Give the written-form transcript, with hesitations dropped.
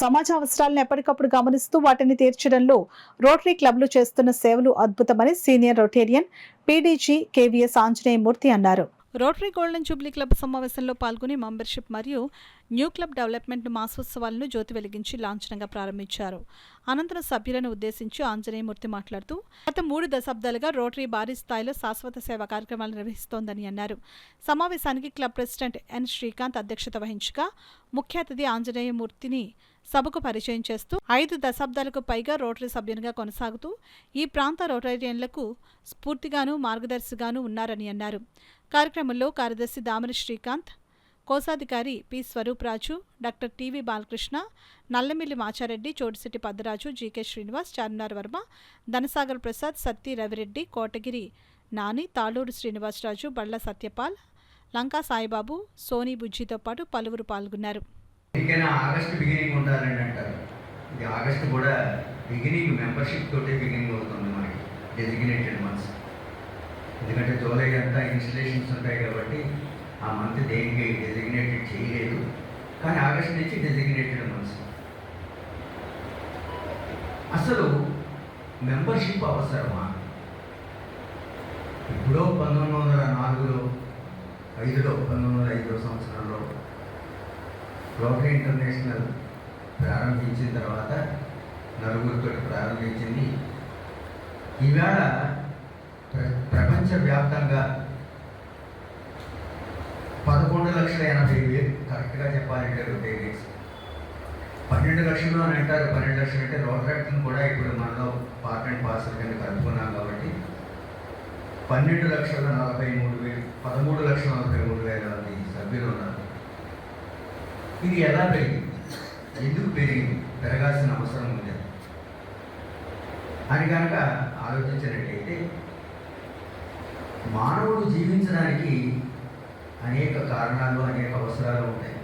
సమాజ అవసరాలను ఎప్పటికప్పుడు గమనిస్తూ వాటిని తీర్చడంలో రోటరీ క్లబ్లు చేస్తున్న సేవలు అద్భుతమని senior Rotarian PDG KVS Anjaneyamurthy అన్నారు. రోటరీ గోల్డెన్ జూబ్లీ క్లబ్ సమావేశంలో పాల్గొని మెంబర్షిప్ మరియు న్యూ క్లబ్ డెవలప్మెంట్ మాసోత్సవాలను జ్యోతి వెలిగించి లాంఛనంగా ప్రారంభించారు. అనంతరం సభ్యులను ఉద్దేశించి ఆంజనేయమూర్తి మాట్లాడుతూ గత 3 దశాబ్దాలుగా రోటరీ భారీ స్థాయిలో శాశ్వత సేవా కార్యక్రమాలు నిర్వహిస్తోందని అన్నారు. సమావేశానికి క్లబ్ ప్రెసిడెంట్ ఎన్ శ్రీకాంత్ అధ్యక్షత వహించగా ముఖ్య అతిథి ఆంజనేయమూర్తిని సభకు పరిచయం చేస్తూ 5 దశాబ్దాలకు పైగా రోటరీ సభ్యునిగా కొనసాగుతూ ఈ ప్రాంత రోటేరియన్లకు స్ఫూర్తిగాను మార్గదర్శిగాను ఉన్నారని అన్నారు. కార్యక్రమంలో కార్యదర్శి దామరి శ్రీకాంత్, కోశాధికారి P Swaruparaju, doctor TV Balakrishna, Nallamilli Machareddy, Chotisetty Paddaraju, GK Srinivas, Charminar Varma, Dhanasagar Prasad, Satti Ravireddy, Kotagiri Nani, Taluru Srinivasaraju, Balla Satyapal, Lanka Saibabu, Soni బుజ్జితో పాటు పలువురు పాల్గొన్నారు. ఆగస్టు బిగినింగ్ ఉండాలని అంటారు. ఇది ఆగస్టు కూడా బిగినింగ్ మెంబర్షిప్ తోటే బిగినింగ్ అవుతుంది మనకి డెసిగ్నేటెడ్ మంత్స్. ఎందుకంటే జూలై అంతా ఇన్స్టలేషన్స్ ఉంటాయి కాబట్టి ఆ మంత్ దేనికి డెసిగ్నేటెడ్ చేయలేదు. కానీ ఆగస్ట్ నుంచి డెసిగ్నేటెడ్ మంత్స్. అసలు మెంబర్షిప్ అవసరమా? ఇప్పుడు 1905 సంవత్సరంలో రోటరీ ఇంటర్నేషనల్ ప్రారంభించిన తర్వాత నలుగురితో ప్రారంభించింది. ఈవేళ ప్రపంచవ్యాప్తంగా 11,80,000 కరెక్ట్గా చెప్పాలంటే రోటేరియన్స్. 12 లక్షలు అని అంటారు. 12 లక్షలు అంటే రోటరీని కూడా ఇప్పుడు మనలో పార్ట్ అండ్ పార్సల్ కింద కలుపుకున్నాం కాబట్టి 13,43,000 మంది సభ్యులు ఉన్నారు. ఇది ఎలా పెరిగింది, ఎందుకు పెరిగింది, పెరగాల్సిన అవసరం ఉంది అని కనుక ఆలోచించినట్టయితే మానవుడు జీవించడానికి అనేక కారణాలు, అనేక అవసరాలు ఉంటాయి.